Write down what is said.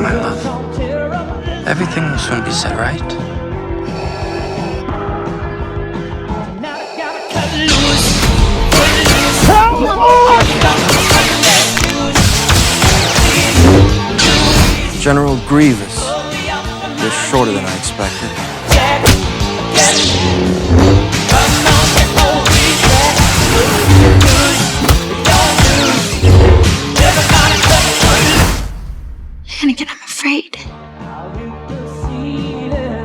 my love. Everything will soon be set right. General Grievous. You're shorter than I expected.